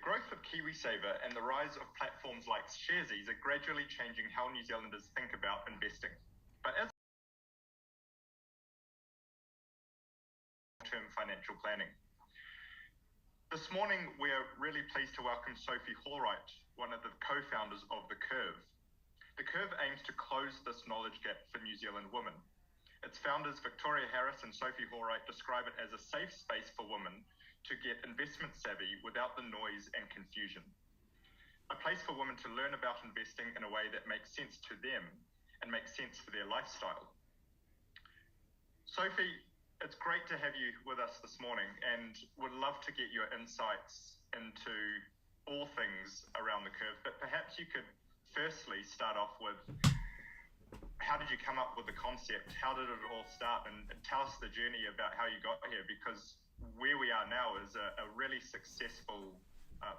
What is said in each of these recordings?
growth of KiwiSaver and the rise of platforms like Sharesies are gradually changing how New Zealanders think about investing. But as long-term financial planning. This morning, we are really pleased to welcome Sophie Hallwright, one of the co-founders of The Curve. The Curve aims to close this knowledge gap for New Zealand women. Its founders, Victoria Harris and Sophie Hallwright, describe it as a safe space for women to get investment savvy without the noise and confusion. A place for women to learn about investing in a way that makes sense to them and makes sense for their lifestyle. Sophie, it's great to have you with us this morning and would love to get your insights into all things around The Curve, but perhaps you could firstly start off with, how did you come up with the concept? How did it all start? And tell us the journey about how you got here, because where we are now is a really successful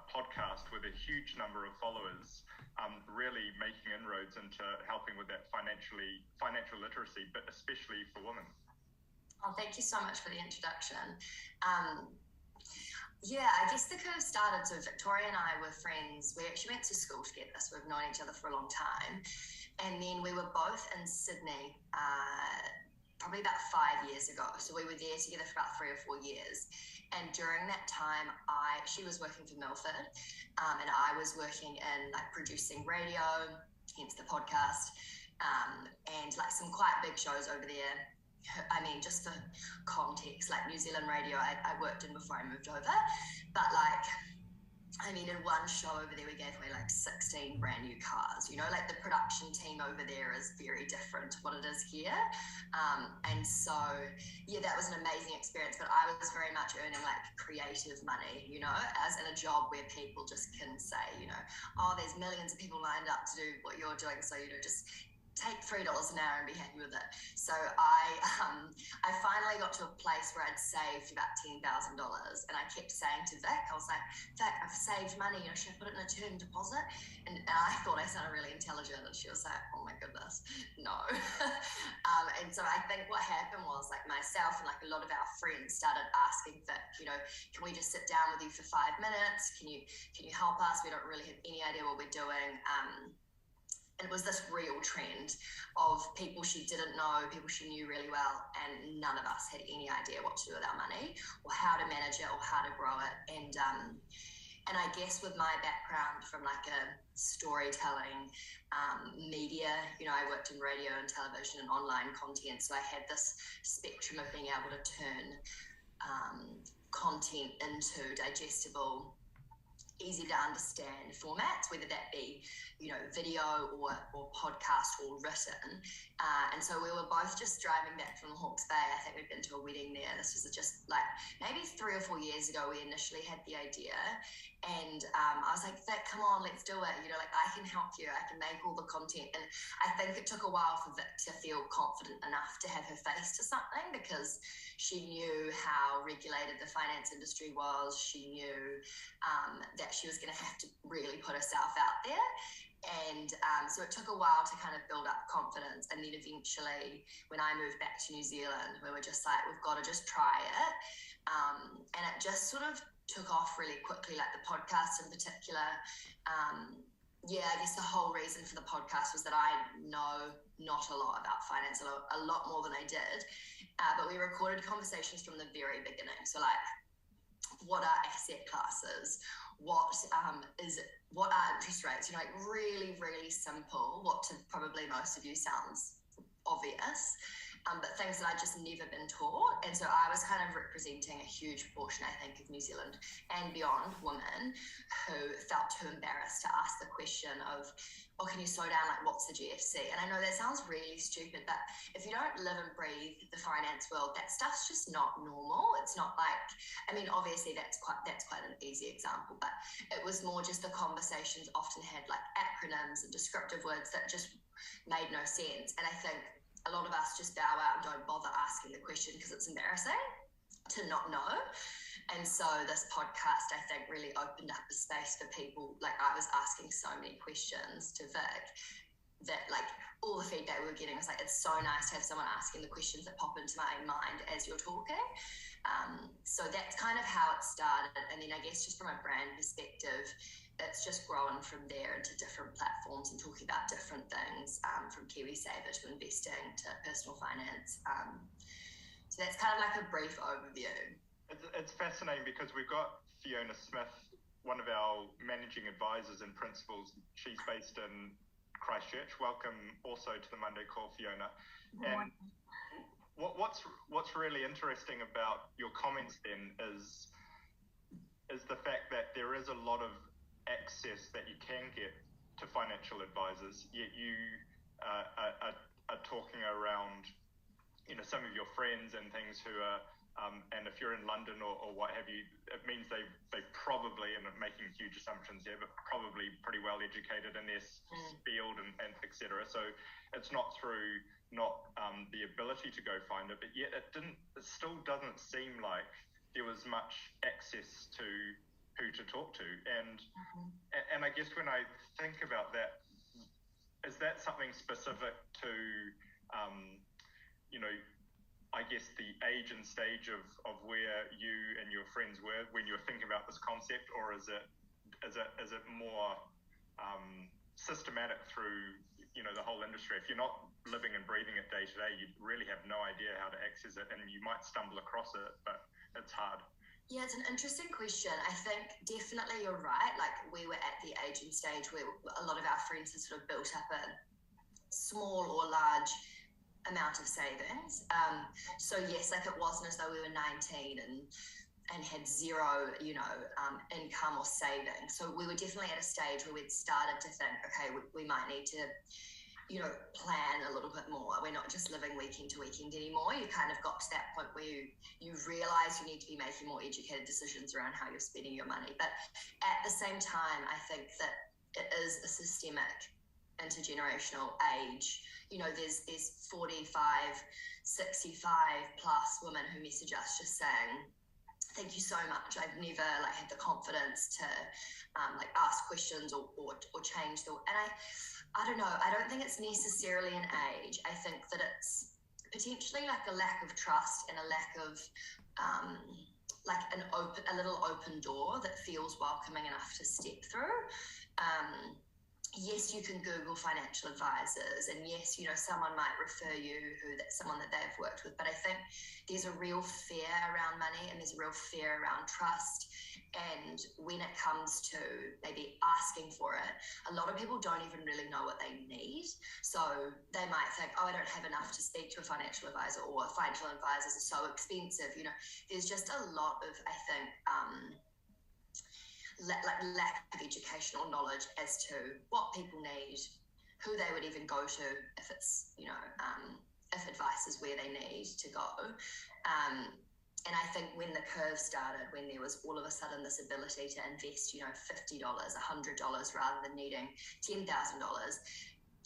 podcast with a huge number of followers, really making inroads into helping with that financial literacy, but especially for women. Oh, thank you so much for the introduction. Yeah, I guess The Curve started, so Victoria and I were friends. We actually went to school together, so we've known each other for a long time. And then we were both in Sydney, probably about 5 years ago. So we were there together for about 3 or 4 years. And during that time, she was working for Milford, and I was working in like producing radio, hence the podcast, and like some quite big shows over there. I mean, just for context, like New Zealand radio, I worked in before I moved over, but like, I mean, in one show over there, we gave away like 16 brand new cars, you know, like the production team over there is very different to what it is here. And so, yeah, that was an amazing experience, but I was very much earning like creative money, you know, as in a job where people just can say, you know, oh, there's millions of people lined up to do what you're doing. So, you know, just take $3 an hour and be happy with it. So I finally got to a place where I'd saved about $10,000, and I kept saying to Vic, I was like, Vic, I've saved money, you know, should I put it in a term deposit? And I thought I sounded really intelligent, and she was like, oh my goodness, no. And so I think what happened was like myself and like a lot of our friends started asking Vic, you know, can we just sit down with you for 5 minutes? Can you help us? We don't really have any idea what we're doing. And it was this real trend of people she didn't know, people she knew really well, and none of us had any idea what to do with our money or how to manage it or how to grow it. And I guess with my background from like a storytelling, media, you know, I worked in radio and television and online content, so I had this spectrum of being able to turn content into digestible, easy to understand formats, whether that be, you know, video or podcast or written. And so we were both just driving back from Hawke's Bay. I think we'd been to a wedding there. This was just like maybe 3 or 4 years ago we initially had the idea. And I was like, Vic, come on, let's do it. You know, like I can help you. I can make all the content. And I think it took a while for Vic to feel confident enough to have her face to something, because she knew how regulated the finance industry was. She knew that she was going to have to really put herself out there. And so it took a while to kind of build up confidence. And then eventually, when I moved back to New Zealand, we were just like, we've got to just try it. And it just sort of took off really quickly, like the podcast in particular. Yeah, I guess the whole reason for the podcast was that I know not a lot about finance, a lot more than I did. But we recorded conversations from the very beginning. So like, what are asset classes? What are interest rates? You know, like really, really simple, what to probably most of you sounds obvious, but things that I'd just never been taught. And so I was kind of representing a huge portion, I think, of New Zealand and beyond women who felt too embarrassed to ask the question of, oh, can you slow down? Like, what's the GFC? And I know that sounds really stupid, but if you don't live and breathe the finance world, that stuff's just not normal. It's not like, I mean, obviously that's quite an easy example, but it was more just the conversations often had like acronyms and descriptive words that just made no sense. And I think a lot of us just bow out and don't bother asking the question because it's embarrassing to not know. And so this podcast, I think, really opened up a space for people. Like I was asking so many questions to Vic that like all the feedback we were getting was like, it's so nice to have someone asking the questions that pop into my mind as you're talking. So that's kind of how it started. And then I guess just from a brand perspective, it's just grown from there into different platforms and talking about different things, from KiwiSaver to investing to personal finance. So that's kind of like a brief overview. It's fascinating because we've got Fiona Smith, one of our managing advisors and principals. She's based in Christchurch. Welcome also to the Monday Call, Fiona. And what's really interesting about your comments then is the fact that there is a lot of access that you can get to financial advisors, yet you are talking around, some of your friends and things who are, and if you're in London or what have you, it means they probably, and I'm making huge assumptions here, but probably pretty well educated in their field and et cetera. So it's not through the ability to go find it, but yet it still doesn't seem like there was much access to who to talk to. And I guess when I think about that, is that something specific to, I guess the age and stage of where you and your friends were when you were thinking about this concept, or is it more systematic through the whole industry? If you're not living and breathing it day to day, you really have no idea how to access it, and you might stumble across it, but it's hard. Yeah, it's an interesting question. I think definitely you're right. Like, we were at the age and stage where a lot of our friends had sort of built up a small or large amount of savings. So yes, like it wasn't as though we were 19 and had zero, income or savings. So we were definitely at a stage where we'd started to think, okay, we might need to, plan a little bit more. We're not just living weekend to weekend anymore. You kind of got to that point where you realize you need to be making more educated decisions around how you're spending your money. But at the same time, I think that it is a systemic intergenerational age. There's 45, 65 plus women who message us just saying, thank you so much. I've never had the confidence to ask questions or change the, and I don't know. I don't think it's necessarily an age. I think that it's potentially like a lack of trust and a lack of a little open door that feels welcoming enough to step through. Yes, you can Google financial advisors, and yes, someone might refer you someone that they've worked with. But I think there's a real fear around money, and there's a real fear around trust. And when it comes to maybe asking for it, a lot of people don't even really know what they need. So they might think, oh, I don't have enough to speak to a financial advisor, or financial advisors are so expensive. There's just a lot of, I think, lack of educational knowledge as to what people need, who they would even go to if it's, if advice is where they need to go. And I think when the curve started, when there was all of a sudden this ability to invest, $50, $100 rather than needing $10,000,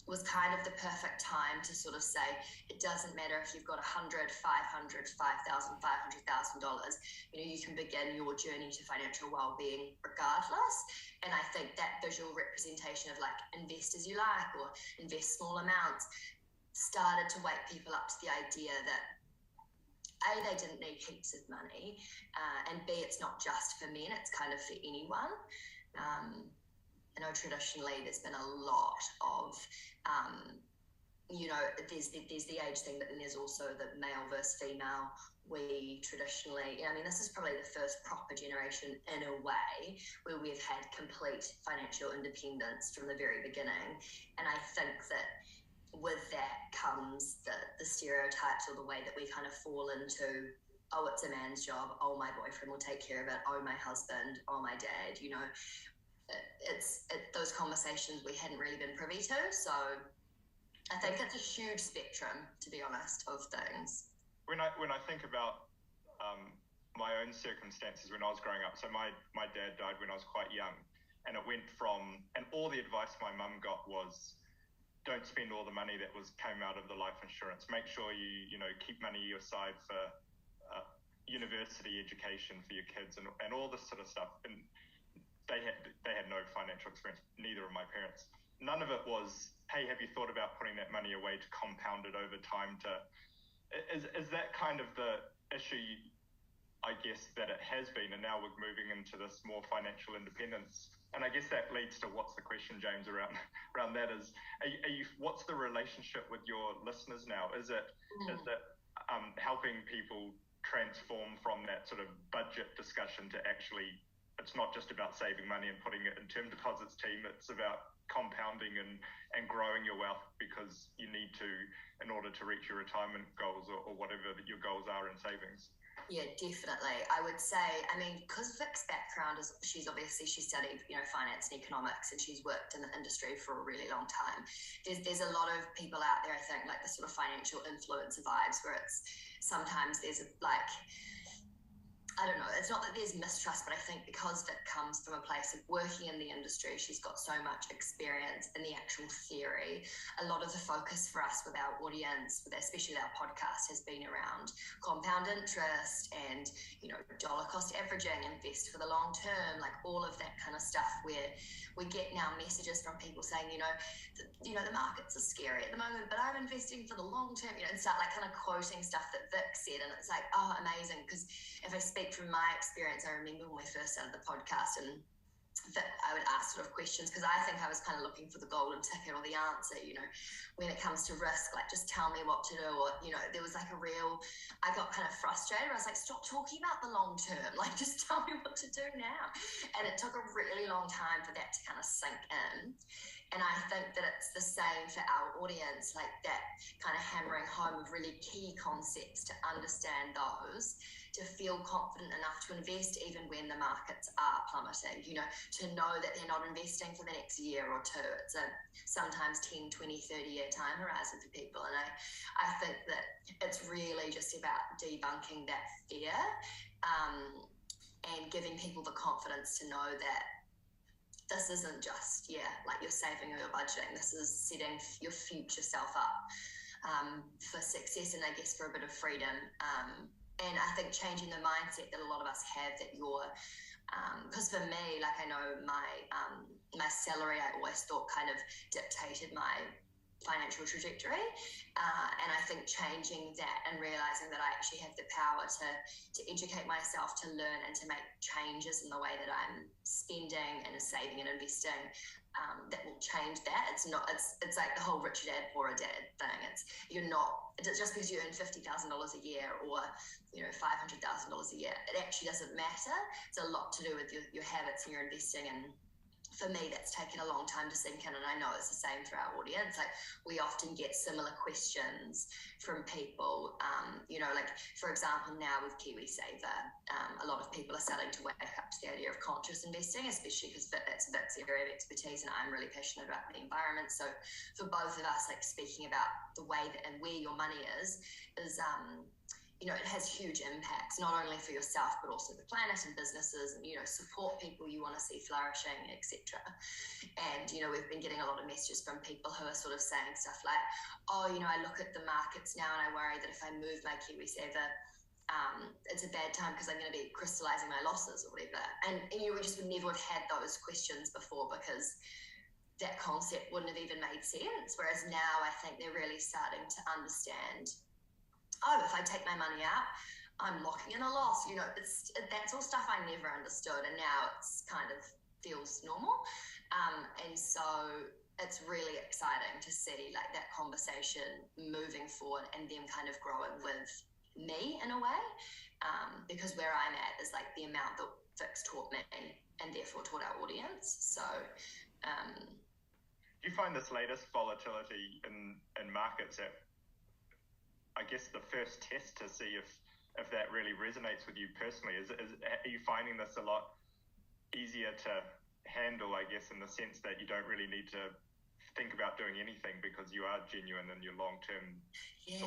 was kind of the perfect time to sort of say, it doesn't matter if you've got $100, $500, $5,000, $500,000. You can begin your journey to financial well-being regardless. And I think that visual representation of invest as you like, or invest small amounts, started to wake people up to the idea that A, they didn't need heaps of money, and B, it's not just for men, it's kind of for anyone. I know traditionally there's been a lot of, there's the age thing, but then there's also the male versus female. We traditionally, this is probably the first proper generation in a way where we've had complete financial independence from the very beginning. And I think that with that comes the stereotypes, or the way that we kind of fall into, oh, it's a man's job, oh, my boyfriend will take care of it, oh, my husband, oh, my dad, it's those conversations we hadn't really been privy to. So I think it's a huge spectrum, to be honest, of things. When I think about my own circumstances when I was growing up, so my dad died when I was quite young, and it went from, and all the advice my mum got was, don't spend all the money that came out of the life insurance. Make sure you keep money aside for university education for your kids and all this sort of stuff. And they had no financial experience, neither of my parents. None of it was hey, have you thought about putting that money away to compound it over time? Is that kind of the issue, I guess, that it has been, and now we're moving into this more financial independence? And I guess that leads to what's the question, James, around that is, are you what's the relationship with your listeners now? Is it helping people transform from that sort of budget discussion to actually, it's not just about saving money and putting it in term deposits team, it's about compounding and growing your wealth because you need to in order to reach your retirement goals or whatever that your goals are in savings? Yeah, definitely. I would say, I mean, because Vic's background is, she studied, finance and economics, and she's worked in the industry for a really long time. There's a lot of people out there, I think, like the sort of financial influencer vibes where it's sometimes there's I don't know, it's not that there's mistrust, but I think because Vic comes from a place of working in the industry, she's got so much experience in the actual theory. A lot of the focus for us with our audience, especially our podcast, has been around compound interest and, dollar cost averaging, invest for the long term, like all of that kind of stuff, where we get now messages from people saying, the markets are scary at the moment, but I'm investing for the long term, and start like kind of quoting stuff that Vic said. And it's like, oh, amazing. Because if I speak from my experience, I remember when we first started the podcast, and I would ask sort of questions because I think I was kind of looking for the golden ticket or the answer, when it comes to risk, like just tell me what to do. Or, there was like I got kind of frustrated. I was like, stop talking about the long term, like just tell me what to do now. And it took a really long time for that to kind of sink in. And I think that it's the same for our audience, like that kind of hammering home of really key concepts to understand those, to feel confident enough to invest even when the markets are plummeting, to know that they're not investing for the next year or two. It's a sometimes 10, 20, 30-year time horizon for people. And I think that it's really just about debunking that fear and giving people the confidence to know that this isn't just, like you're saving or you're budgeting. This is setting your future self up for success and I guess for a bit of freedom. And I think changing the mindset that a lot of us have, that because for me, like I know my salary, I always thought kind of dictated my financial trajectory. And I think changing that and realizing that I actually have the power to educate myself, to learn and to make changes in the way that I'm spending and saving and investing, that will change that. It's like the whole rich dad, poor dad thing. It's just because you earn $50,000 a year or $500,000 a year, it actually doesn't matter. It's a lot to do with your habits and your investing. And for me, that's taken a long time to sink in, and I know it's the same for our audience. Like we often get similar questions from people, like for example, now with KiwiSaver, a lot of people are starting to wake up to the idea of conscious investing, especially because that's Vic's area of expertise, and I'm really passionate about the environment. So for both of us, like speaking about the way that and where your money is it has huge impacts, not only for yourself, but also the planet and businesses, and, support people you want to see flourishing, etc. And, we've been getting a lot of messages from people who are sort of saying stuff like, oh, I look at the markets now and I worry that if I move my KiwiSaver, it's a bad time because I'm going to be crystallizing my losses or whatever. And we just would never have had those questions before because that concept wouldn't have even made sense. Whereas now I think they're really starting to understand, if I take my money out, I'm locking in a loss. That's all stuff I never understood, and now it's kind of feels normal. And so it's really exciting to see like that conversation moving forward and them kind of growing with me in a way, because where I'm at is like the amount that Vic's taught me and therefore taught our audience. So do you find this latest volatility in markets at, I guess, the first test to see if that really resonates with you personally? Are you finding this a lot easier to handle, I guess, in the sense that you don't really need to think about doing anything because you are genuine in your long-term? Yeah,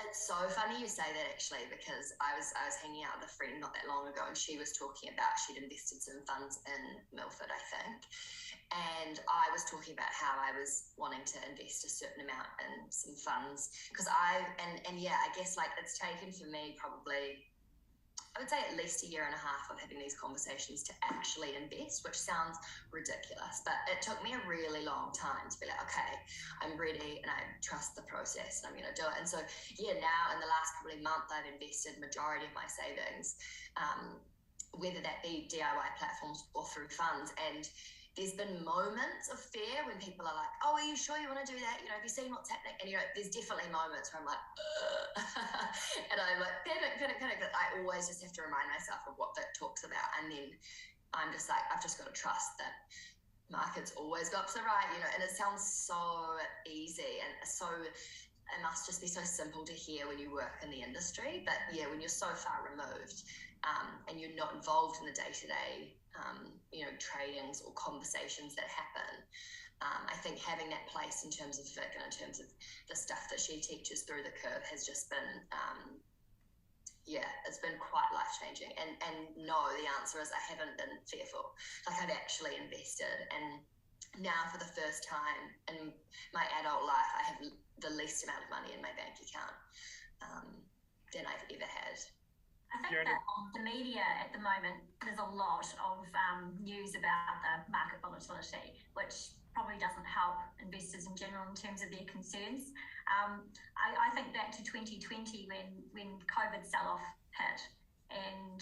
it's so funny you say that actually, because I was hanging out with a friend not that long ago and she was talking about she'd invested some funds in Milford, I think. And I was talking about how I was wanting to invest a certain amount in some funds because I guess like it's taken for me probably I would say at least a year and a half of having these conversations to actually invest, which sounds ridiculous, but it took me a really long time to be like, okay, I'm ready and I trust the process and I'm going to do it. And so, yeah, now in the last probably month, I've invested majority of my savings, whether that be DIY platforms or through funds. And there's been moments of fear when people are like, oh, are you sure you want to do that? You know, have you seen what's happening? And, you know, there's definitely moments where I'm like, and I'm like, panic. But I always just have to remind myself of what that talks about. And then I'm just like, I've just got to trust that markets always go up to the right, you know, and it sounds so easy and so, it must just be so simple to hear when you work in the industry. But yeah, when you're so far removed and you're not involved in the day-to-day you know, tradings or conversations that happen. I think having that place in terms of Vic and in terms of the stuff that she teaches through the curve has just been, it's been quite life-changing. And no, the answer is I haven't been fearful. Like I've actually invested, and now for the first time in my adult life, I have the least amount of money in my bank account than I've ever had. I think that on the media at the moment, there's a lot of news about the market volatility, which probably doesn't help investors in general in terms of their concerns. I think back to 2020 when COVID sell-off hit, and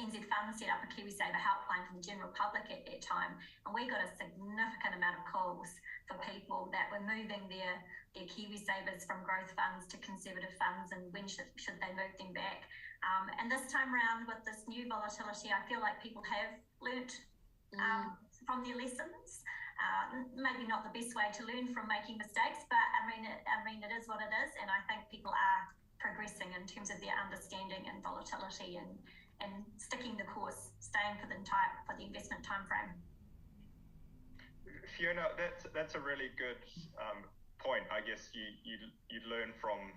NZ Funds set up a KiwiSaver helpline for the general public at that time, and we got a significant amount of calls for people that were moving their KiwiSavers from growth funds to conservative funds, and when should they move them back. And this time around with this new volatility, I feel like people have learnt from their lessons. Maybe not the best way to learn from making mistakes, but I mean it is what it is, and I think people are progressing in terms of their understanding and volatility and sticking the course, staying for the investment time frame. Fiona, that's a really good point. I guess you learn from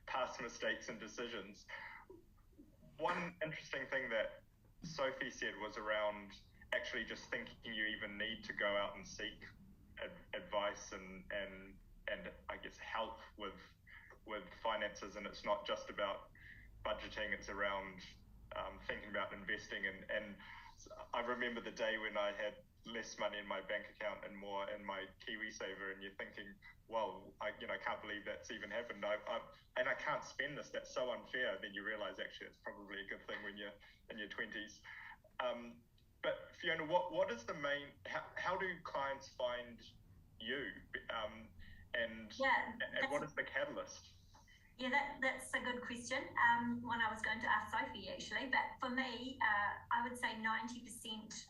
past mistakes and decisions. One interesting thing that Sophie said was around actually just thinking you even need to go out and seek advice and I guess help with finances, and it's not just about budgeting, it's around thinking about investing. And I remember the day when I had less money in my bank account and more in my KiwiSaver, and you're thinking, well, I can't believe that's even happened. And I can't spend this. That's so unfair. Then you realize actually it's probably a good thing when you're in your 20s. But Fiona, what is the main? How do clients find you? And what is the catalyst? Yeah, that's a good question. One I was going to ask Sophie actually, but for me, I would say 90%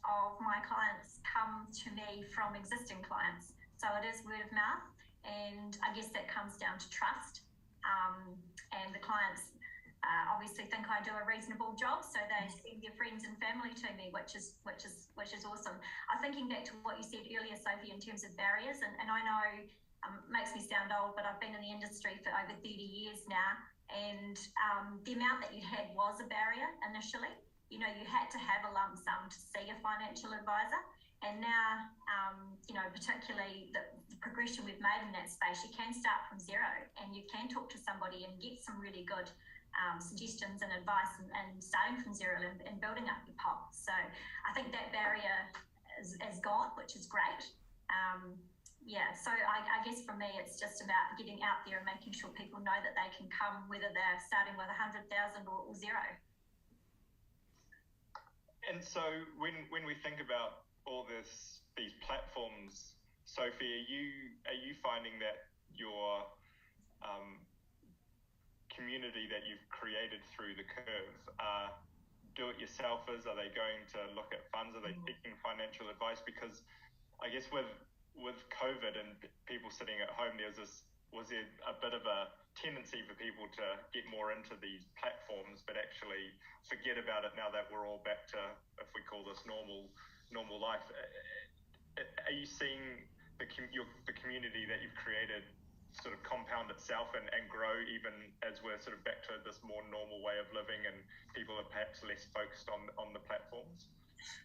of my clients come to me from existing clients. So it is word of mouth, and I guess that comes down to trust. And the clients obviously think I do a reasonable job, so they send their friends and family to me, which is awesome. I'm thinking back to what you said earlier, Sophie, in terms of barriers, and I know. Makes me sound old, but I've been in the industry for over 30 years now, and the amount that you had was a barrier initially. You know, you had to have a lump sum to see a financial advisor, and now, particularly the progression we've made in that space, you can start from zero, and you can talk to somebody and get some really good suggestions and advice, and starting from zero and building up your pot. So I think that barrier is gone, which is great. So I guess for me, it's just about getting out there and making sure people know that they can come, whether they're starting with 100,000 or zero. And so when we think about all these platforms, Sophie, are you finding that your community that you've created through the curve are do-it-yourselfers? Are they going to look at funds? Are they seeking financial advice? Because I guess with COVID and people sitting at home, was there a bit of a tendency for people to get more into these platforms, but actually forget about it now that we're all back to, if we call this normal life? Are you seeing the community that you've created sort of compound itself and grow even as we're sort of back to this more normal way of living and people are perhaps less focused on the platforms?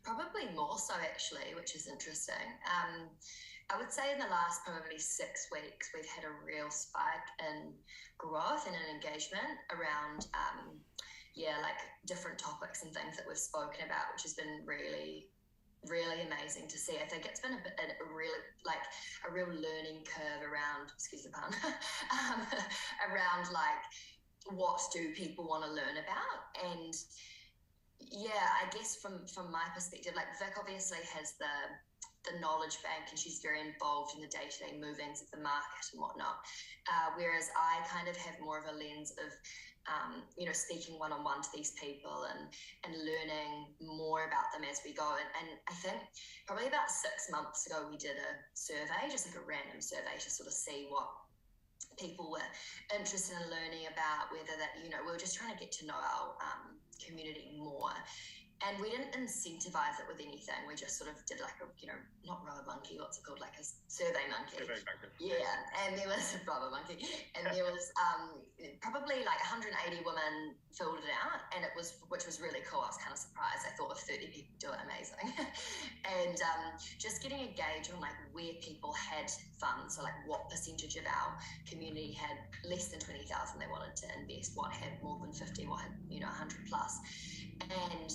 Probably more so, actually, which is interesting. I would say in the last probably 6 weeks, we've had a real spike in growth and in engagement around like different topics and things that we've spoken about, which has been really, really amazing to see. I think it's been a real learning curve around, excuse the pun, around like what do people want to learn about. And yeah, I guess from my perspective, like Vic obviously has the knowledge bank, and she's very involved in the day-to-day movings of the market and whatnot, whereas I kind of have more of a lens of speaking one-on-one to these people and learning more about them as we go. And I think probably about 6 months ago we did a survey, just like a random survey, to sort of see what people were interested in learning about, whether that, we were just trying to get to know our community more. And we didn't incentivize it with anything. We just sort of did like a, not rubber monkey, what's it called? Like a survey monkey. Yeah, and there was a rubber monkey. And there was probably like 180 women filled it out, which was really cool. I was kind of surprised. I thought if 30 people do it, amazing. And just getting a gauge on like where people had funds, so like what percentage of our community had less than 20,000 they wanted to invest, what had more than 50, what had 100 plus. And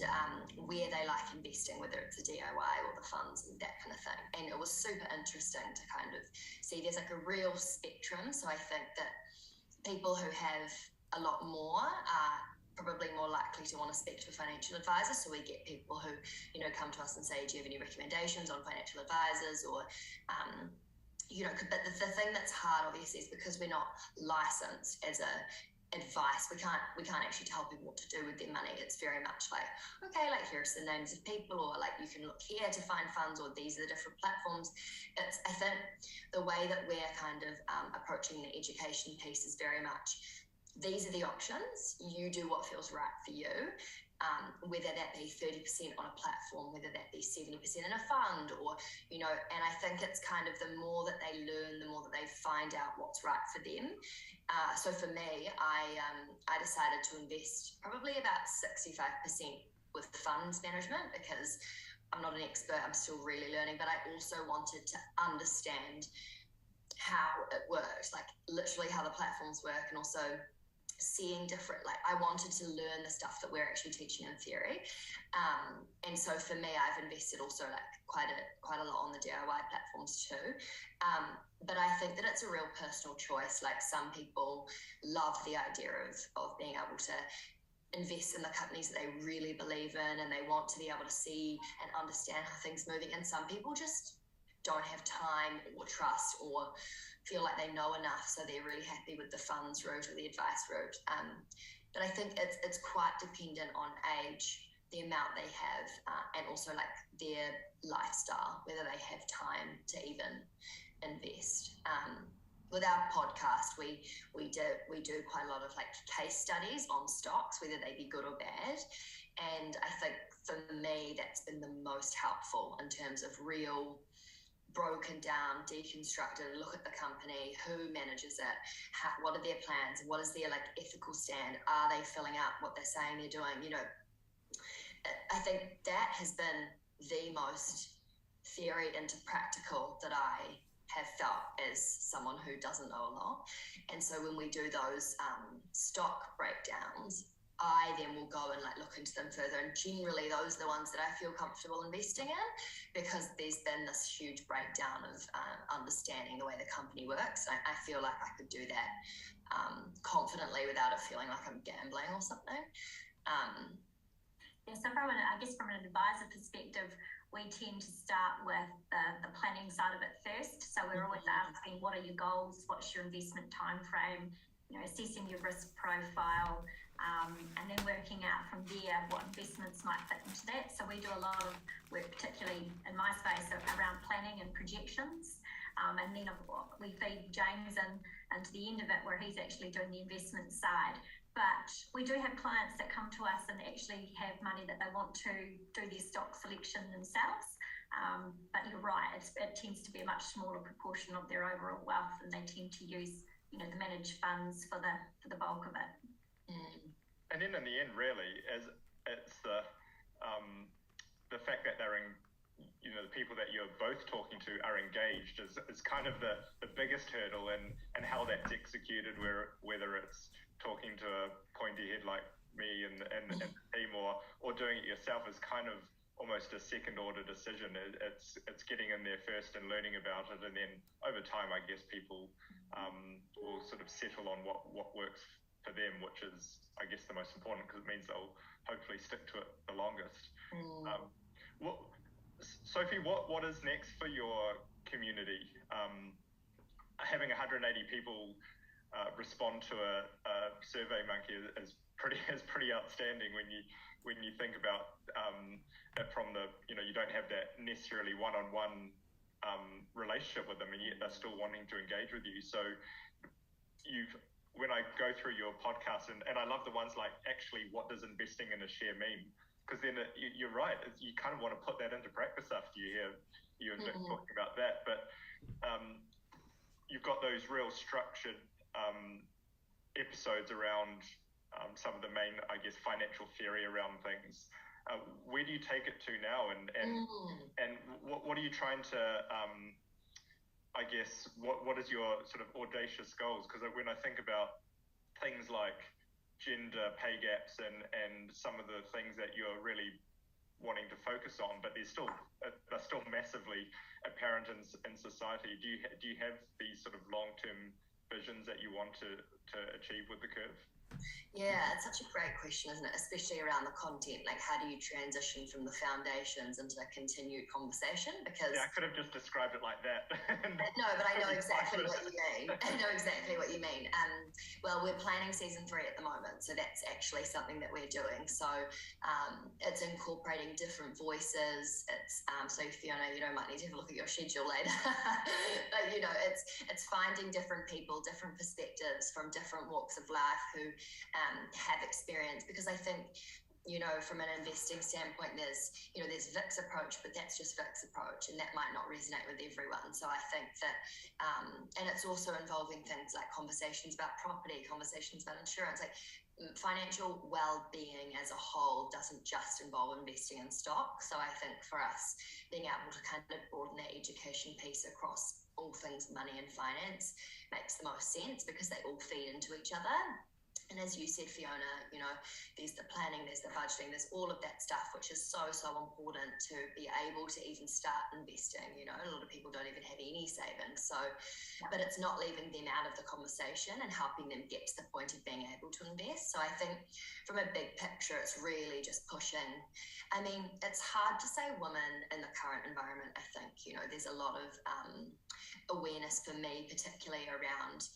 where they like investing, whether it's a DIY or the funds and that kind of thing. And it was super interesting to kind of see there's like a real spectrum. So I think that people who have a lot more are probably more likely to want to speak to a financial advisor. So we get people who, come to us and say, do you have any recommendations on financial advisors? Or, but the thing that's hard, obviously, is because we're not licensed as a advice, we can't actually tell people what to do with their money. It's very much like, okay, like here's the names of people, or like you can look here to find funds, or these are the different platforms. I think the way that we're kind of approaching the education piece is very much, these are the options, you do what feels right for you, whether that be 30% on a platform, whether that be 70% in a fund, or and I think it's kind of the more that they learn, the more that they find out what's right for them. So for me, I decided to invest probably about 65% with funds management, because I'm not an expert, I'm still really learning, but I also wanted to understand how it works, like literally how the platforms work, and also seeing different, like I wanted to learn the stuff that we're actually teaching in theory. And so for me, I've invested also like quite a lot on the DIY platforms too. But I think that it's a real personal choice. Like some people love the idea of being able to invest in the companies that they really believe in, and they want to be able to see and understand how things are moving. And some people just don't have time or trust or feel like they know enough, so they're really happy with the funds route or the advice route. But I think it's quite dependent on age, the amount they have, and also like their lifestyle, whether they have time to even invest. With our podcast, we do quite a lot of like case studies on stocks, whether they be good or bad. And I think for me, that's been the most helpful in terms of real broken down, deconstructed, look at the company, who manages it, what are their plans, what is their like ethical stand, are they filling out what they're saying they're doing. I think that has been the most theory into practical that I have felt as someone who doesn't know a lot. And so when we do those stock breakdowns, I then will go and like look into them further, and generally those are the ones that I feel comfortable investing in, because there's been this huge breakdown of understanding the way the company works. I feel like I could do that confidently without it feeling like I'm gambling or something. So from an advisor perspective, we tend to start with the planning side of it first. So we're always asking, what are your goals? What's your investment time frame? Assessing your risk profile, and then working out from there what investments might fit into that. So we do a lot of work, particularly in my space, around planning and projections. And then we feed James into the end of it, where he's actually doing the investment side. But we do have clients that come to us and actually have money that they want to do their stock selection themselves. But you're right, it tends to be a much smaller proportion of their overall wealth, and they tend to use the managed funds for the bulk of it. And then in the end, really, it's the fact that they're in, the people that you're both talking to are engaged is kind of the biggest hurdle, and how that's executed, whether it's talking to a pointy head like me and the team, or doing it yourself is kind of almost a second order decision. It's getting in there first and learning about it, and then over time, I guess people will sort of settle on what works for them, which is, I guess, the most important, because it means they'll hopefully stick to it the longest. Sophie, what is next for your community? Having 180 people respond to a survey monkey is pretty outstanding when you think about it from the, you don't have that necessarily one-on-one relationship with them, and yet they're still wanting to engage with you. So when I go through your podcast, and I love the ones like, actually, what does investing in a share mean? Because then you're right, you kind of want to put that into practice after you hear you and Vic talking about that. But you've got those real structured episodes around some of the main, I guess, financial theory around things. Where do you take it to now, and what are you trying to, I guess, what is your sort of audacious goals? Because when I think about things like gender pay gaps and some of the things that you're really wanting to focus on, but they're still massively apparent in society. Do you have these sort of long-term visions that you want to achieve with the curve? Yeah, it's such a great question, isn't it? Especially around the content. Like, how do you transition from the foundations into a continued conversation? Because I could have just described it like that. No, but I know exactly what you mean. I know exactly what you mean. Well, we're planning season 3 at the moment, so that's actually something that we're doing. So it's incorporating different voices. It's so Fiona, might need to have a look at your schedule later. But it's finding different people, different perspectives from different walks of life who have experience, because I think from an investing standpoint, there's Vic's approach, but that's just Vic's approach, and that might not resonate with everyone. So I think that and it's also involving things like conversations about property, conversations about insurance, like financial well-being as a whole doesn't just involve investing in stock. So I think for us, being able to kind of broaden that education piece across all things money and finance makes the most sense, because they all feed into each other. And as you said, Fiona, there's the planning, there's the budgeting, there's all of that stuff, which is so important to be able to even start investing. A lot of people don't even have any savings. So, but it's not leaving them out of the conversation and helping them get to the point of being able to invest. So I think from a big picture, it's really just pushing. I mean, it's hard to say women in the current environment. I think, there's a lot of awareness for me, particularly around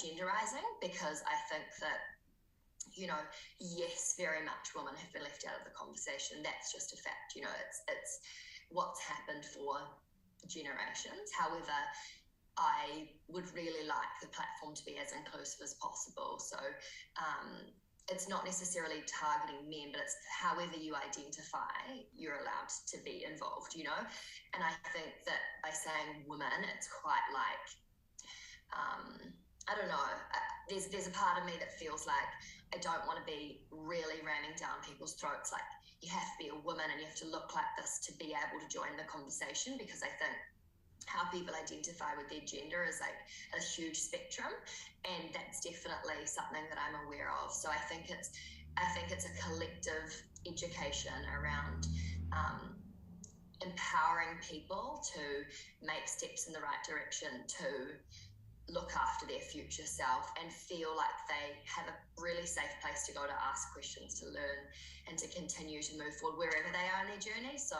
genderizing, because I think that yes, very much women have been left out of the conversation. That's just a fact. It's what's happened for generations. However, I would really like the platform to be as inclusive as possible. So it's not necessarily targeting men, but it's however you identify, you're allowed to be involved, And I think that by saying women, it's quite like I don't know, there's a part of me that feels like I don't want to be really ramming down people's throats, like you have to be a woman and you have to look like this to be able to join the conversation, because I think how people identify with their gender is like a huge spectrum, and that's definitely something that I'm aware of. So I think it's a collective education around empowering people to make steps in the right direction, to look after their future self and feel like they have a really safe place to go to ask questions, to learn, and to continue to move forward wherever they are in their journey. So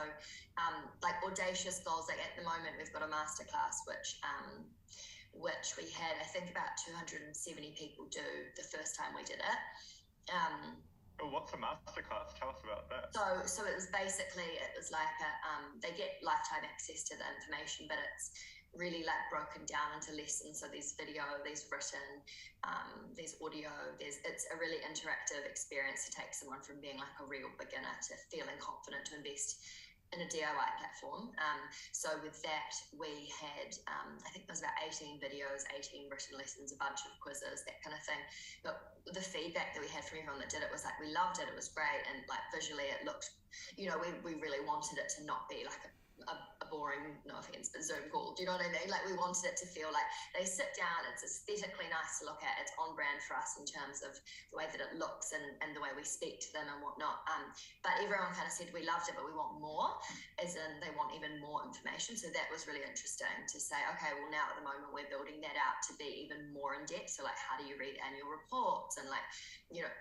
like audacious goals, like at the moment we've got a masterclass which we had, I think, about 270 people do the first time we did it. What's a masterclass? Tell us about that. So it was basically, it was like they get lifetime access to the information, but it's really like broken down into lessons. So there's video, there's written, there's audio, it's a really interactive experience to take someone from being like a real beginner to feeling confident to invest in a DIY platform. So with that, we had, I think there was about 18 videos, 18 written lessons, a bunch of quizzes, that kind of thing. But the feedback that we had from everyone that did it was like, we loved it, it was great, and like visually it looked, we really wanted it to not be like a boring, no offense, but Zoom call. Do you know what I mean? Like, we wanted it to feel like they sit down, it's aesthetically nice to look at, it's on brand for us in terms of the way that it looks and the way we speak to them and whatnot. But everyone kind of said we loved it, but we want more, as in they want even more information. So that was really interesting to say, okay, well, now at the moment we're building that out to be even more in depth. So like, how do you read annual reports, and like, you know,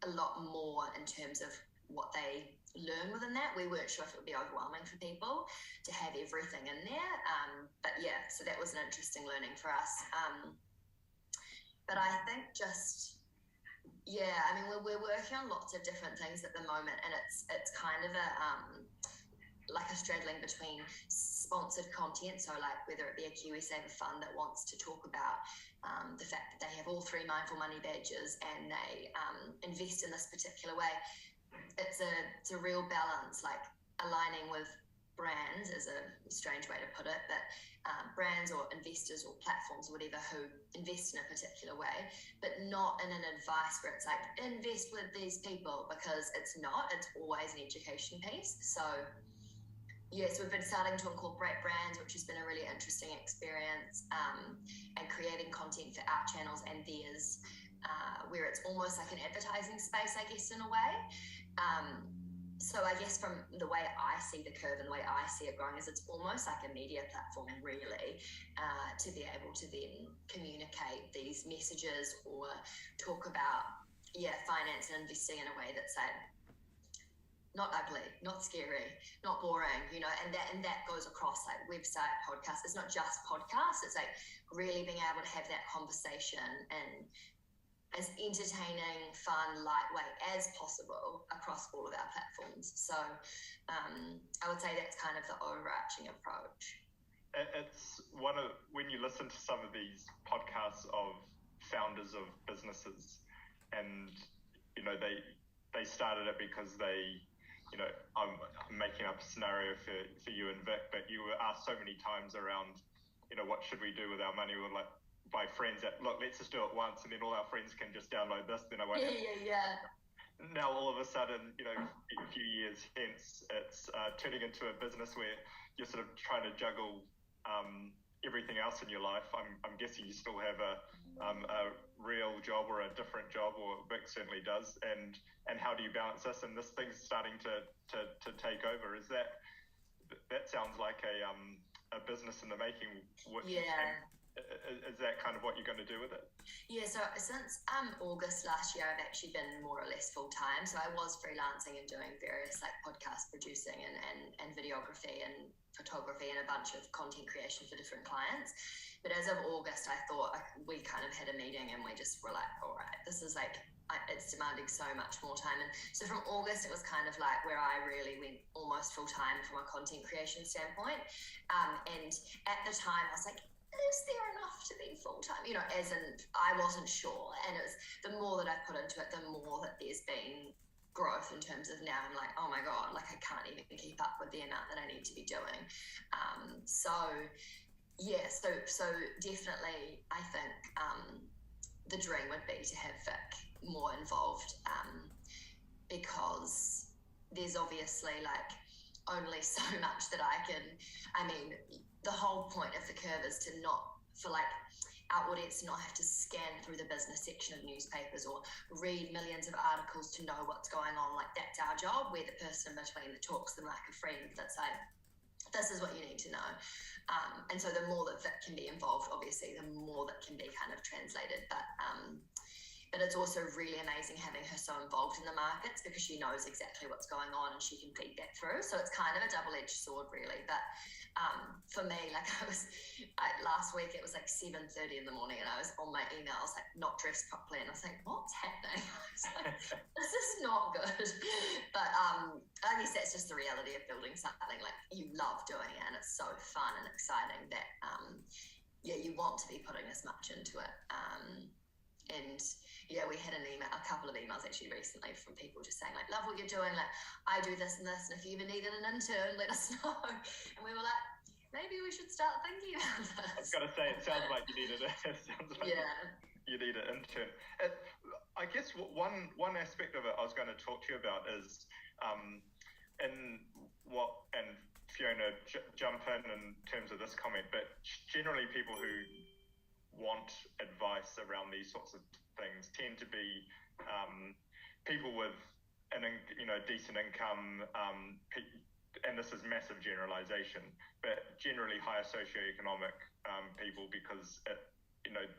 a lot more in terms of what they learn within that. We weren't sure if it would be overwhelming for people to have everything in there, but yeah, so that was an interesting learning for us. But I think just, yeah, I mean, we're working on lots of different things at the moment, and it's kind of like a straddling between sponsored content, so like whether it be a KiwiSaver fund that wants to talk about the fact that they have all 3 mindful money badges and they invest in this particular way. It's a real balance, like aligning with brands is a strange way to put it, but brands or investors or platforms or whatever who invest in a particular way, but not in an advice where it's like, invest with these people, because it's not, it's always an education piece. So yes, we've been starting to incorporate brands, which has been a really interesting experience, and creating content for our channels and theirs, where it's almost like an advertising space, I guess, in a way. So I guess from the way I see the curve and the way I see it growing is it's almost like a media platform, really, to be able to then communicate these messages or talk about, finance and investing in a way that's like not ugly, not scary, not boring, you know, and that goes across like website, podcast. It's not just podcasts. It's like really being able to have that conversation and as entertaining, fun, lightweight as possible across all of our platforms. So I would say that's kind of the overarching approach. It's one of, when you listen to some of these podcasts of founders of businesses, and you know, they started it because they, you know, I'm making up a scenario for you and Vic, but you were asked so many times around, you know, what should we do with our money? We're like, by friends that, look, let's just do it once and then all our friends can just download this, then I won't. Yeah. Now all of a sudden, you know, a few years hence, it's turning into a business where you're sort of trying to juggle everything else in your life. I'm guessing you still have a real job or a different job, or Vic certainly does. And how do you balance this? And this thing's starting to take over. Is that sounds like a business in the making? Is that kind of what you're going to do with it? Yeah, so since August last year, I've actually been more or less full-time. So I was freelancing and doing various like podcast producing and videography and photography and a bunch of content creation for different clients. But as of August, I thought we kind of had a meeting and we just were like, all right, this is like, it's demanding so much more time. And so from August, it was kind of like where I really went almost full-time from a content creation standpoint. And at the time, I was like, is there enough to be full-time? You know, as in I wasn't sure. And it was the more that I put into it, the more that there's been growth in terms of now I'm like, oh my God, like I can't even keep up with the amount that I need to be doing. So definitely I think the dream would be to have Vic more involved, because there's obviously like only so much that I mean, the whole point of the curve is to not, for like our audience to not have to scan through the business section of newspapers or read millions of articles to know what's going on. Like that's our job. We're the person between that talks them like a friend that's like, this is what you need to know. And so the more that Vic can be involved, obviously, the more that can be kind of translated. But it's also really amazing having her so involved in the markets because she knows exactly what's going on and she can feed that through. So it's kind of a double-edged sword, really. But for me, like last week, it was like 7:30 in the morning and I was on my emails, like not dressed properly. And I was like, what's happening? I was like, this is not good. But I guess that's just the reality of building something like you love doing it and it's so fun and exciting that, you want to be putting as much into it. And we had a couple of emails actually recently from people just saying like, love what you're doing, like I do this and this, and if you ever needed an intern, let us know. And we were like, maybe we should start thinking about this. I was going to say, it sounds like you needed you need an intern. I guess one aspect of it I was going to talk to you about is and Fiona Fiona, jump in terms of this comment, but generally people who want advice around these sorts of things tend to be people with decent income, and this is massive generalization, but generally higher socioeconomic people, because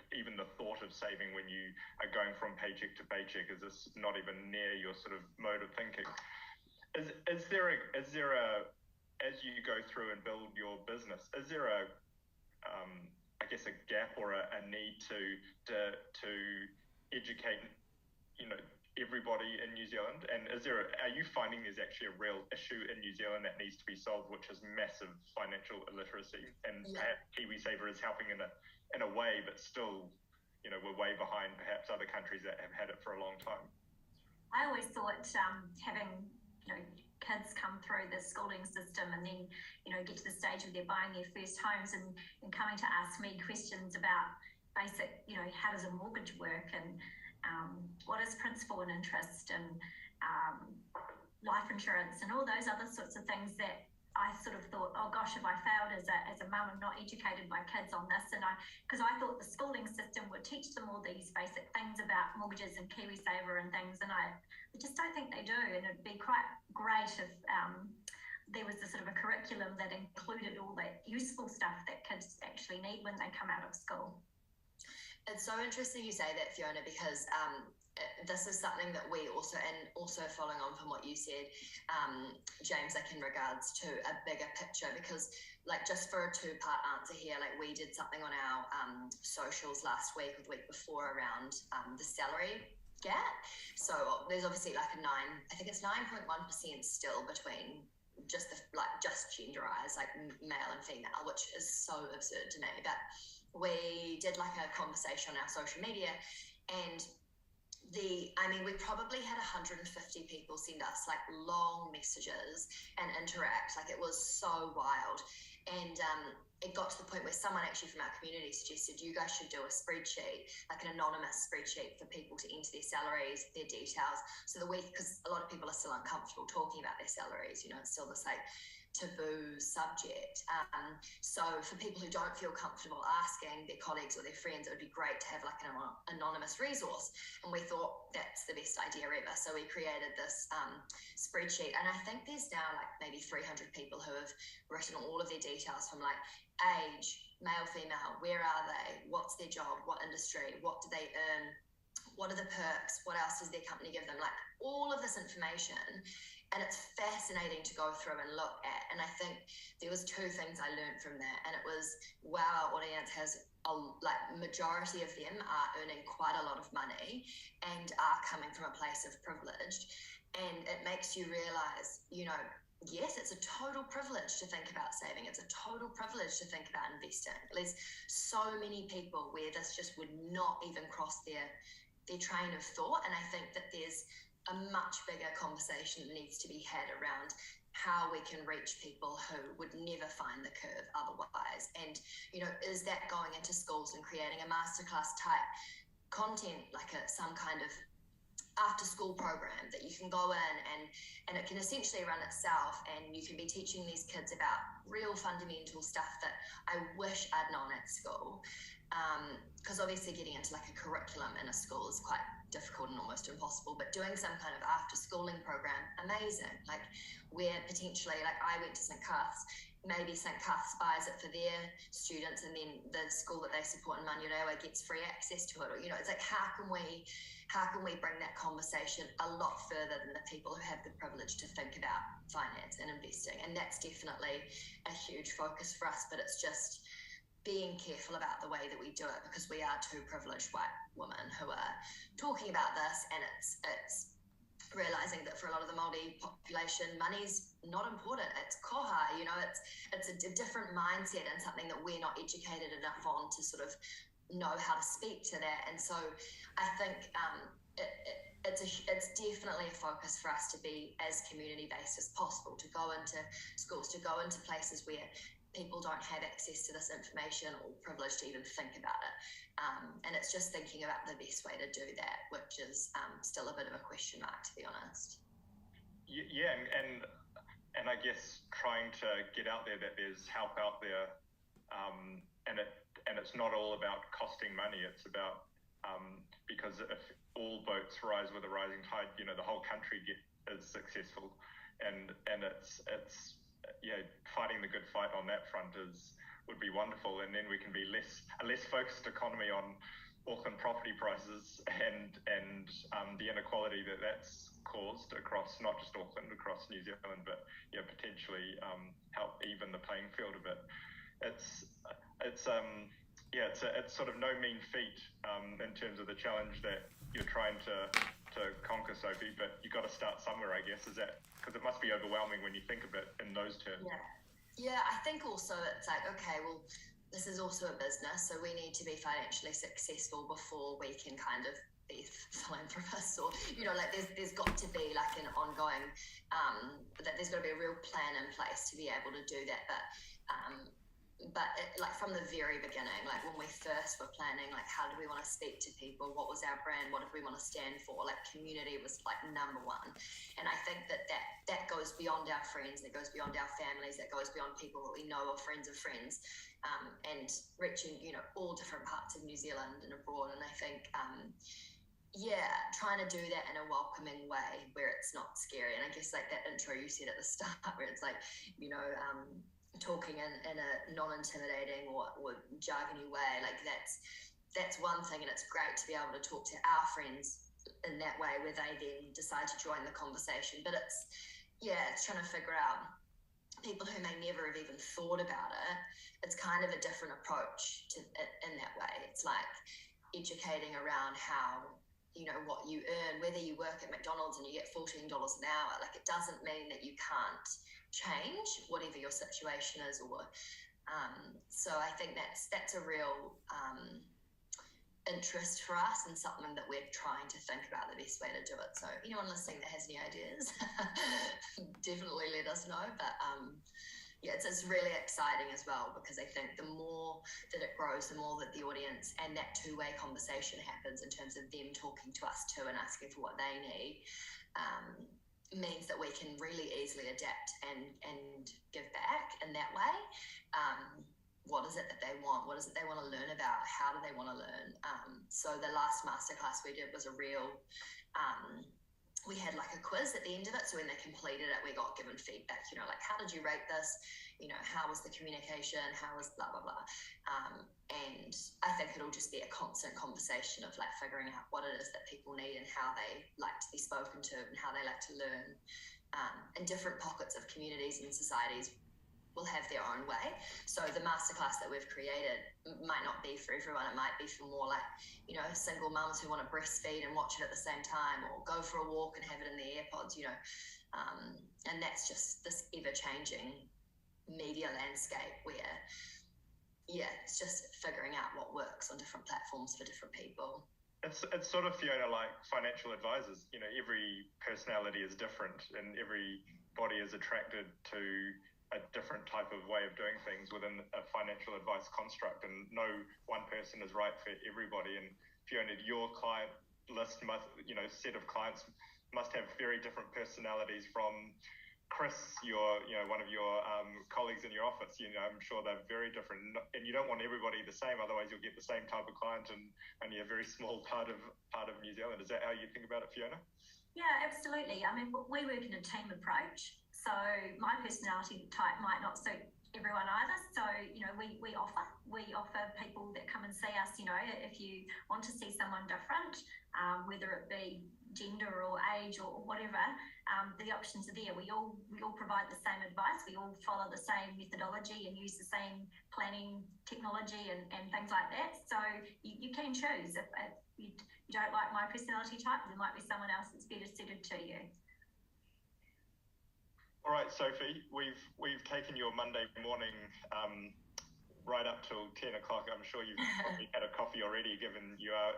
even the thought of saving when you are going from paycheck to paycheck is just not even near your sort of mode of thinking. Is there a as you go through and build your business, is there a gap or a need to educate everybody in New Zealand? And are you finding there's actually a real issue in New Zealand that needs to be solved, which is massive financial illiteracy? And perhaps KiwiSaver is helping in a way, but still, we're way behind perhaps other countries that have had it for a long time. I always thought having kids come through the schooling system and then get to the stage where they're buying their first homes and coming to ask me questions about basic how does a mortgage work, and what is principal and interest, and life insurance, and all those other sorts of things that I sort of thought, oh gosh, if I failed as a mum and not educated my kids on this, and because I thought the schooling system would teach them all these basic things about mortgages and KiwiSaver and things, and I just don't think they do. And it'd be quite great if there was a sort of a curriculum that included all that useful stuff that kids actually need when they come out of school. It's so interesting you say that, Fiona, because this is something that we also following on from what you said, James, in regards to a bigger picture, because just for a two-part answer here, we did something on our socials last week or the week before around the salary gap. So there's obviously I think it's 9.1% still between just genderized, male and female, which is so absurd to me. But we did a conversation on our social media, and we probably had 150 people send us long messages and interact. It was so wild. And it got to the point where someone actually from our community suggested you guys should do a spreadsheet, an anonymous spreadsheet for people to enter their salaries, their details. So because a lot of people are still uncomfortable talking about their salaries, it's still this taboo subject. So for people who don't feel comfortable asking their colleagues or their friends, it would be great to have an anonymous resource. And we thought that's the best idea ever. So we created this spreadsheet, and I think there's now maybe 300 people who have written all of their details from age, male, female, where are they, what's their job, what industry, what do they earn, what are the perks, what else does their company give them, all of this information. And it's fascinating to go through and look at. And I think there was two things I learned from that. And it was, wow, our audience has majority of them are earning quite a lot of money and are coming from a place of privilege. And it makes you realize, yes, it's a total privilege to think about saving. It's a total privilege to think about investing. There's so many people where this just would not even cross their train of thought. And I think that there's a much bigger conversation that needs to be had around how we can reach people who would never find the curve otherwise. And, is that going into schools and creating a masterclass type content, some kind of after school program that you can go in and it can essentially run itself, and you can be teaching these kids about real fundamental stuff that I wish I'd known at school. Because obviously getting into a curriculum in a school is quite difficult and almost impossible, but doing some kind of after schooling program, amazing. Where potentially, I went to St. Cuth's, maybe St. Cuth's buys it for their students, and then the school that they support in Manurewa gets free access to it. Or, it's how can we bring that conversation a lot further than the people who have the privilege to think about finance and investing? And that's definitely a huge focus for us, but it's just being careful about the way that we do it, because we are two privileged white women who are talking about this, and it's realizing that for a lot of the Māori population, money's not important. It's koha, it's a different mindset, and something that we're not educated enough on to sort of know how to speak to that. And so I think it's definitely a focus for us to be as community based as possible, to go into schools, to go into places where people don't have access to this information or privilege to even think about it. And it's just thinking about the best way to do that, which is still a bit of a question mark, to be honest. Yeah, and I guess trying to get out there that there's help out there, and it's not all about costing money. It's about because if all boats rise with a rising tide, the whole country is successful, and it's fighting the good fight on that front would be wonderful, and then we can be a less focused economy on Auckland property prices and the inequality that's caused across not just Auckland, across New Zealand, but potentially help even the playing field a bit. It's sort of no mean feat in terms of the challenge that you're trying to conquer, Sophie, but you've got to start somewhere, I guess. Is that because it must be overwhelming when you think of it in those terms? Yeah, I think also it's like, okay, well, this is also a business, so we need to be financially successful before we can kind of be philanthropists, or there's got to be like an ongoing that there's got to be a real plan in place to be able to do that. But like from the very beginning, like when we first were planning, like how do we want to speak to people, what was our brand, what did we want to stand for, like community was like number one. And I think that goes beyond our friends, that goes beyond our families, that goes beyond people that we know or friends of friends, and reaching all different parts of New Zealand and abroad. And I think trying to do that in a welcoming way where it's not scary. And I guess like that intro you said at the start where it's like talking in a non-intimidating or jargony way, like that's one thing, and it's great to be able to talk to our friends in that way where they then decide to join the conversation. But it's trying to figure out people who may never have even thought about it. It's kind of a different approach to it in that way. It's like educating around how what you earn, whether you work at McDonald's and you get $14 an hour, like it doesn't mean that you can't change whatever your situation is, or so I think that's a real interest for us and something that we're trying to think about the best way to do it. So anyone listening that has any ideas, definitely let us know. But it's really exciting as well, because I think the more that it grows, the more that the audience and that two-way conversation happens in terms of them talking to us too and asking for what they need, means that we can really easily adapt and give back in that way. What is it that they want? What is it they want to learn about? How do they want to learn? So the last masterclass we did was a real, we had like a quiz at the end of it. So when they completed it, we got given feedback, like, how did you rate this? How was the communication? How was blah, blah, blah. And I think it'll just be a constant conversation of like figuring out what it is that people need and how they like to be spoken to and how they like to learn. And different pockets of communities and societies will have their own way. So the masterclass that we've created might not be for everyone. It might be for more like, single mums who want to breastfeed and watch it at the same time, or go for a walk and have it in their AirPods, and that's just this ever-changing media landscape where, it's just figuring out what works on different platforms for different people. It's sort of, Fiona, like financial advisors. Every personality is different, and everybody is attracted to a different type of way of doing things within a financial advice construct, and no one person is right for everybody. And Fiona, your client list must, set of clients must have very different personalities from Chris, one of your colleagues in your office. I'm sure they're very different, and you don't want everybody the same, otherwise you'll get the same type of client in only a very small part of New Zealand. Is that how you think about it, Fiona? Yeah, absolutely. I mean, we work in a team approach, so my personality type might not suit everyone either. So, we offer people that come and see us, if you want to see someone different, whether it be gender or age or whatever, the options are there. We all provide the same advice. We all follow the same methodology and use the same planning technology and things like that. So you can choose. If you don't like my personality type, there might be someone else that's better suited to you. All right, Sophie, we've taken your Monday morning right up till 10 o'clock. I'm sure you've probably had a coffee already, given you are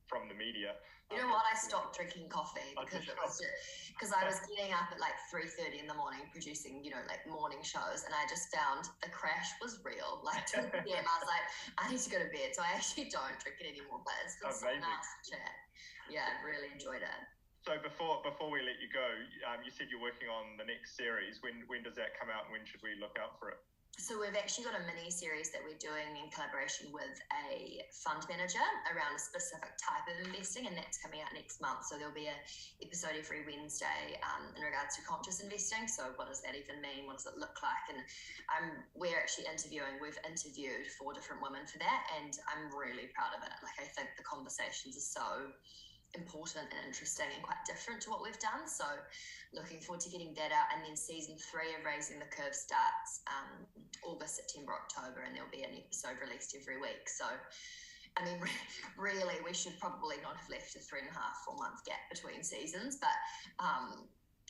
from the media. You know what? I stopped drinking coffee because I was getting up at like 3:30 in the morning producing, like morning shows, and I just found the crash was real. Like 2 p.m. I was like, I need to go to bed, so I actually don't drink it anymore. But it's been so nice to chat. Yeah, I really enjoyed it. So before we let you go, you said you're working on the next series. When does that come out, and when should we look out for it? So we've actually got a mini series that we're doing in collaboration with a fund manager around a specific type of investing, and that's coming out next month. So there'll be an episode every Wednesday in regards to conscious investing. So what does that even mean? What does it look like? And we've interviewed 4 different women for that, and I'm really proud of it. Like, I think the conversations are so important and interesting and quite different to what we've done. So looking forward to getting that out. And then season 3 of Raising the Curve starts August, September, October, and there'll be an episode released every week. So I mean, really, we should probably not have left a 3.5, 4 month gap between seasons, but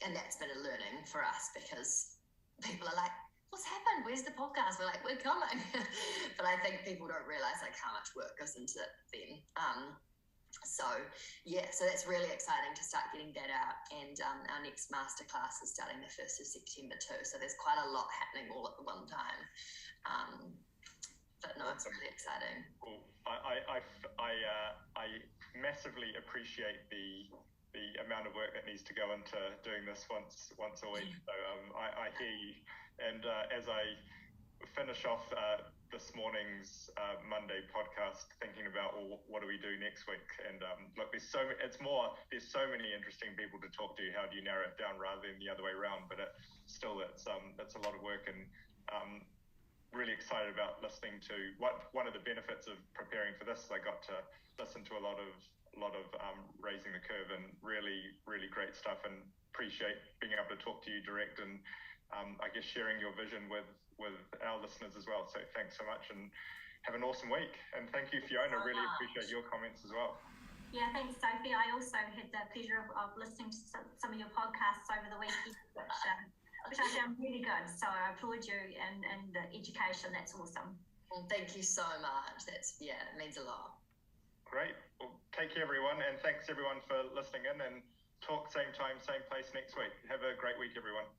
and that's been a learning for us, because people are like, what's happened? Where's the podcast? We're like, we're coming. But I think people don't realize like how much work goes into it then. So that's really exciting to start getting that out. And our next masterclass is starting the 1st of September too. So there's quite a lot happening all at the one time. But no, it's really exciting. Cool. I massively appreciate the amount of work that needs to go into doing this once a week. So I hear you. And as I finish off this morning's Monday podcast, thinking about, well, what do we do next week? And look, there's so many interesting people to talk to. How do you narrow it down rather than the other way around? But it's a lot of work, and really excited about listening to one of the benefits of preparing for this. I got to listen to a lot of Raising the Curve, and really great stuff, and appreciate being able to talk to you direct, and I guess sharing your vision with our listeners as well. So thanks so much, and have an awesome week. And thank you, Fiona. Really appreciate your comments as well. Yeah, thanks, Sophie. I also had the pleasure of listening to some of your podcasts over the weekend, which I found really good. So I applaud you and the education. That's awesome. Well, thank you so much. It means a lot. Great. Well, take care, everyone, and thanks everyone for listening in, and talk same time, same place next week. Have a great week, everyone.